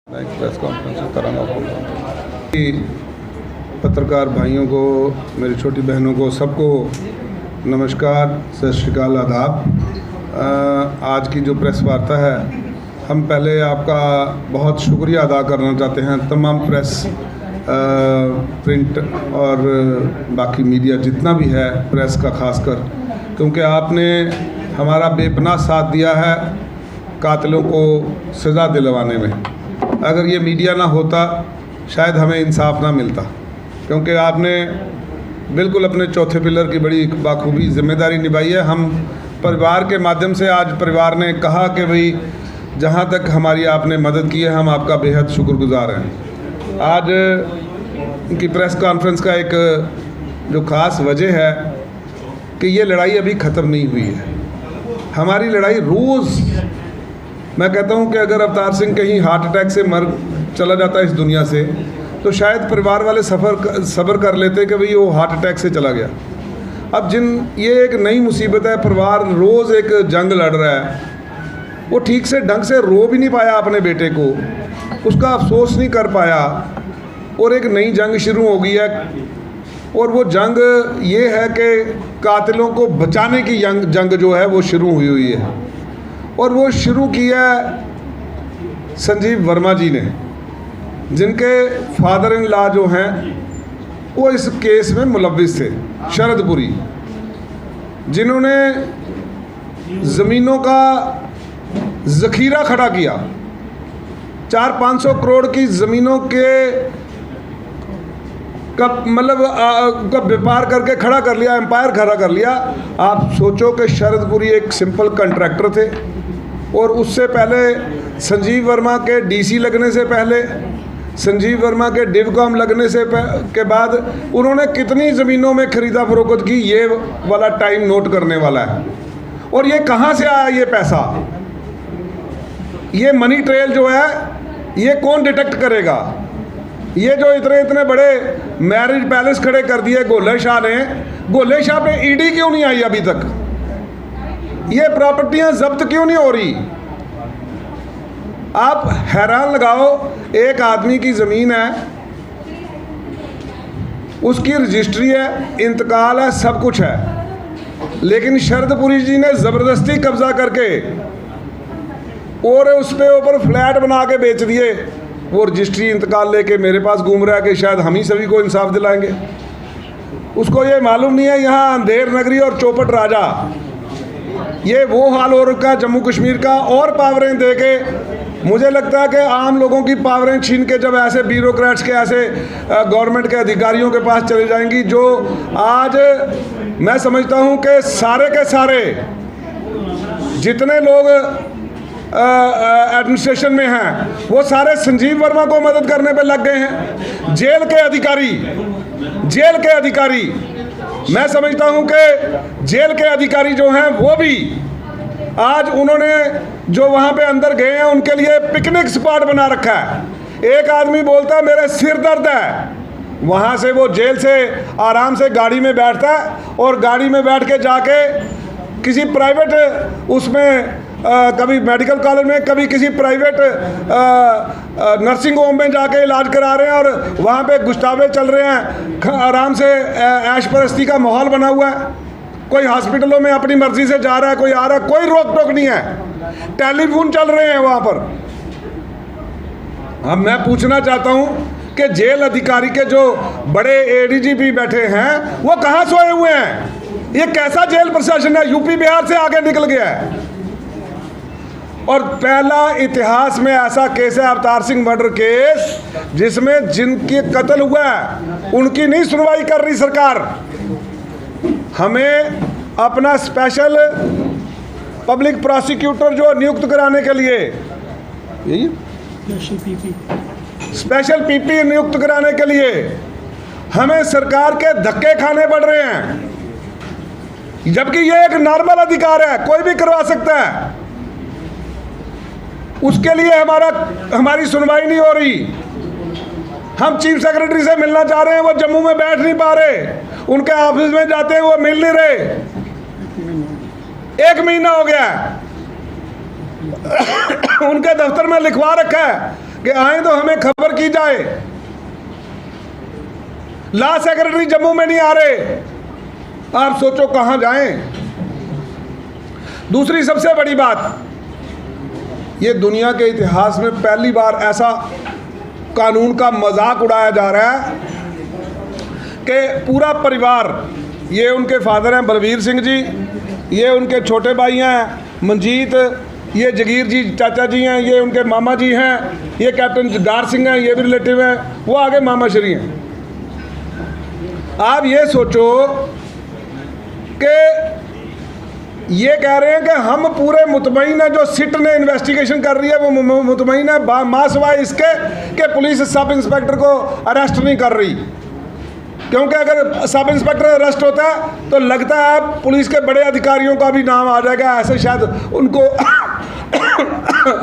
मैं एक press conference कराना पत्रकार भाइयों को, मेरी छोटी बहनों को, सबको नमस्कार, सत श्रीकाल, आदाब। आज की जो प्रेस वार्ता है, हम पहले आपका बहुत शुक्रिया अदा करना चाहते हैं, तमाम प्रेस, प्रिंट और बाकी मीडिया जितना भी है, प्रेस का खासकर, क्योंकि आपने हमारा बेपनाह साथ दिया है कातिलों को सज़ा दिलवाने में। अगर ये मीडिया ना होता शायद हमें इंसाफ ना मिलता, क्योंकि आपने बिल्कुल अपने चौथे पिलर की बड़ी बाखूबी जिम्मेदारी निभाई है। हम परिवार के माध्यम से, आज परिवार ने कहा कि भाई जहाँ तक हमारी आपने मदद की है, हम आपका बेहद शुक्रगुजार हैं। आज इनकी प्रेस कॉन्फ्रेंस का एक जो ख़ास वजह है कि ये लड़ाई अभी ख़त्म नहीं हुई है। हमारी लड़ाई रोज़, मैं कहता हूँ कि अगर अवतार सिंह कहीं हार्ट अटैक से मर चला जाता इस दुनिया से, तो शायद परिवार वाले सब्र कर लेते कि भाई वो हार्ट अटैक से चला गया। अब ये एक नई मुसीबत है, परिवार रोज़ एक जंग लड़ रहा है, वो ठीक से ढंग से रो भी नहीं पाया अपने बेटे को, उसका अफसोस नहीं कर पाया, और एक नई जंग शुरू हो गई है। और वो जंग ये है कि कातिलों को बचाने की जंग जो है वो शुरू हुई है, और वो शुरू किया संजीव वर्मा जी ने, जिनके फादर इन लॉ जो हैं वो इस केस में मुलव्विस थे, शरदपुरी, जिन्होंने ज़मीनों का ज़ख़ीरा खड़ा किया, 400-500 करोड़ की ज़मीनों के का व्यापार करके खड़ा कर लिया, एम्पायर खड़ा कर लिया। आप सोचो कि शरदपुरी एक सिंपल कॉन्ट्रैक्टर थे, और उससे पहले संजीव वर्मा के डीसी लगने से पहले, संजीव वर्मा के डिवकॉम लगने से के बाद उन्होंने कितनी ज़मीनों में ख़रीदा फरोख्त की, ये वाला टाइम नोट करने वाला है। और ये कहाँ से आया ये पैसा, ये मनी ट्रेल जो है, ये कौन डिटेक्ट करेगा? ये जो इतने बड़े मैरिज पैलेस खड़े कर दिए गोले शाह ने, गोले शाह पे ईडी क्यों नहीं आई अभी तक? ये प्रॉपर्टियां जब्त क्यों नहीं हो रही? आप हैरान लगाओ, एक आदमी की ज़मीन है, उसकी रजिस्ट्री है, इंतकाल है, सब कुछ है, लेकिन शरदपुरी जी ने ज़बरदस्ती कब्जा करके और उस पे ऊपर फ्लैट बना के बेच दिए। वो रजिस्ट्री इंतकाल लेके मेरे पास घूम रहा है कि शायद हम ही सभी को इंसाफ दिलाएंगे। उसको ये मालूम नहीं है यहाँ अंधेर नगरी और चौपट राजा, ये वो हाल हो रखा है जम्मू कश्मीर का। और पावरें दे के मुझे लगता है कि आम लोगों की पावरें छीन के जब ऐसे ब्यूरोक्रेट्स के, ऐसे गवर्नमेंट के अधिकारियों के पास चले जाएंगी, जो आज मैं समझता हूँ कि सारे के सारे जितने लोग एडमिनिस्ट्रेशन में हैं, वो सारे संजीव वर्मा को मदद करने पे लग गए हैं। जेल के अधिकारी, मैं समझता हूं कि जेल के अधिकारी जो हैं वो भी आज उन्होंने जो वहां पे अंदर गए हैं उनके लिए पिकनिक स्पॉट बना रखा है। एक आदमी बोलता है मेरे सिर दर्द है, वहां से वो जेल से आराम से गाड़ी में बैठता है, और गाड़ी में बैठ के जाके किसी प्राइवेट उसमें कभी मेडिकल कॉलेज में, कभी किसी प्राइवेट नर्सिंग होम में जाके इलाज करा रहे हैं, और वहाँ पे गुस्तावे चल रहे हैं, आराम से ऐश परस्ती का माहौल बना हुआ है। कोई हॉस्पिटलों में अपनी मर्जी से जा रहा है, कोई आ रहा है, कोई रोक टोक नहीं है, टेलीफोन चल रहे हैं वहाँ पर। अब मैं पूछना चाहता हूँ कि जेल अधिकारी के जो बड़े एडीजीपी बैठे हैं वो कहाँ सोए हुए हैं? ये कैसा जेल प्रशासन है? यूपी बिहार से आगे निकल गया है। और पहला इतिहास में ऐसा केस है अवतार सिंह मर्डर केस, जिसमें जिनके कत्ल हुआ है उनकी नहीं सुनवाई कर रही सरकार। हमें अपना स्पेशल पब्लिक प्रोसिक्यूटर जो नियुक्त कराने के लिए, यही स्पेशल पीपी नियुक्त कराने के लिए हमें सरकार के धक्के खाने पड़ रहे हैं, जबकि ये एक नॉर्मल अधिकार है, कोई भी करवा सकता है। उसके लिए हमारी सुनवाई नहीं हो रही। हम चीफ सेक्रेटरी से मिलना चाह रहे हैं, वो जम्मू में बैठ नहीं पा रहे, उनके ऑफिस में जाते हैं वो मिल नहीं रहे। 1 महीना हो गया है, उनके दफ्तर में लिखवा रखा है कि आए तो हमें खबर की जाए। लॉ सेक्रेटरी जम्मू में नहीं आ रहे, आप सोचो कहां जाएं। दूसरी सबसे बड़ी बात, ये दुनिया के इतिहास में पहली बार ऐसा कानून का मजाक उड़ाया जा रहा है कि पूरा परिवार, ये उनके फादर हैं बलवीर सिंह जी, ये उनके छोटे भाई हैं मंजीत, ये जगीर जी चाचा जी हैं, ये उनके मामा जी हैं, ये कैप्टन जगार सिंह हैं, ये भी रिलेटिव हैं, वो आगे मामा श्री हैं। आप ये सोचो कि ये कह रहे हैं कि हम पूरे मुतमईन है, जो सिट ने इन्वेस्टिगेशन कर रही है वो मुतमईन है मां सिवाय इसके कि पुलिस सब इंस्पेक्टर को अरेस्ट नहीं कर रही। क्योंकि अगर सब इंस्पेक्टर अरेस्ट होता है तो लगता है पुलिस के बड़े अधिकारियों का भी नाम आ जाएगा, ऐसे शायद उनको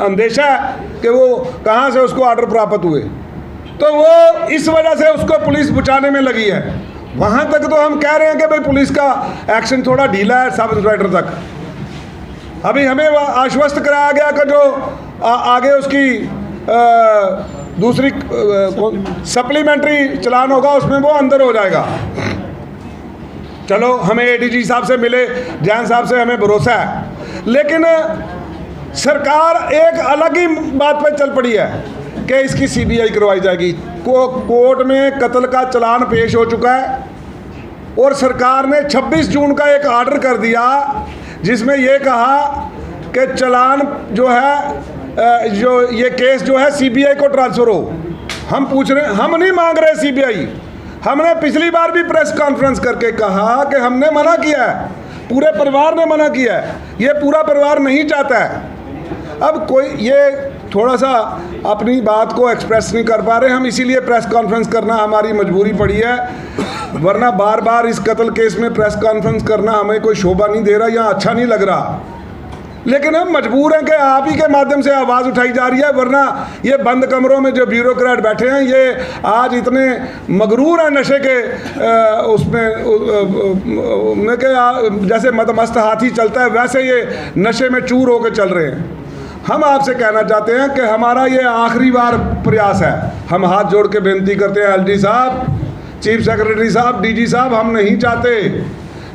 अंदेशा है कि वो कहाँ से उसको ऑर्डर प्राप्त हुए, तो वो इस वजह से उसको पुलिस बचाने में लगी है। वहाँ तक तो हम कह रहे हैं कि भाई पुलिस का एक्शन थोड़ा ढीला है सब इंस्पेक्टर तक। अभी हमें आश्वस्त कराया गया कि जो आगे उसकी दूसरी सप्लीमेंट्री चलान होगा उसमें वो अंदर हो जाएगा। चलो, हमें एडीजी साहब से मिले, जैन साहब से हमें भरोसा है, लेकिन सरकार एक अलग ही बात पर चल पड़ी है कि इसकी सीबीआई करवाई जाएगी। कोर्ट में कत्ल का चलान पेश हो चुका है और सरकार ने 26 जून का एक ऑर्डर कर दिया जिसमें यह कहा कि चलान जो है, जो ये केस जो है सीबीआई को ट्रांसफ़र हो। हम पूछ रहे, हम नहीं मांग रहे सीबीआई। हमने पिछली बार भी प्रेस कॉन्फ्रेंस करके कहा कि हमने मना किया है, पूरे परिवार ने मना किया है, ये पूरा परिवार नहीं चाहता है। अब कोई ये थोड़ा सा अपनी बात को एक्सप्रेस नहीं कर पा रहे, हम इसीलिए प्रेस कॉन्फ्रेंस करना हमारी मजबूरी पड़ी है, वरना बार बार इस कत्ल केस में प्रेस कॉन्फ्रेंस करना हमें कोई शोभा नहीं दे रहा या अच्छा नहीं लग रहा। लेकिन हम मजबूर हैं कि आप ही के माध्यम से आवाज़ उठाई जा रही है, वरना ये बंद कमरों में जो ब्यूरोक्रेट बैठे हैं ये आज इतने मगरूर हैं नशे के उसमें के जैसे मदमस्त हाथी चलता है वैसे ये नशे में चूर होकर चल रहे हैं। हम आपसे कहना चाहते हैं कि हमारा ये आखिरी बार प्रयास है, हम हाथ जोड़ के बेनती करते हैं एलडी साहब, चीफ सेक्रेटरी साहब, डीजी साहब, हम नहीं चाहते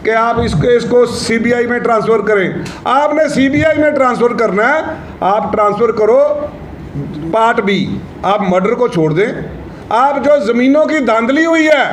कि आप इसको सीबीआई में ट्रांसफ़र करें। आपने सीबीआई में ट्रांसफ़र करना है, आप ट्रांसफ़र करो पार्ट बी, आप मर्डर को छोड़ दें। आप जो ज़मीनों की धांधली हुई है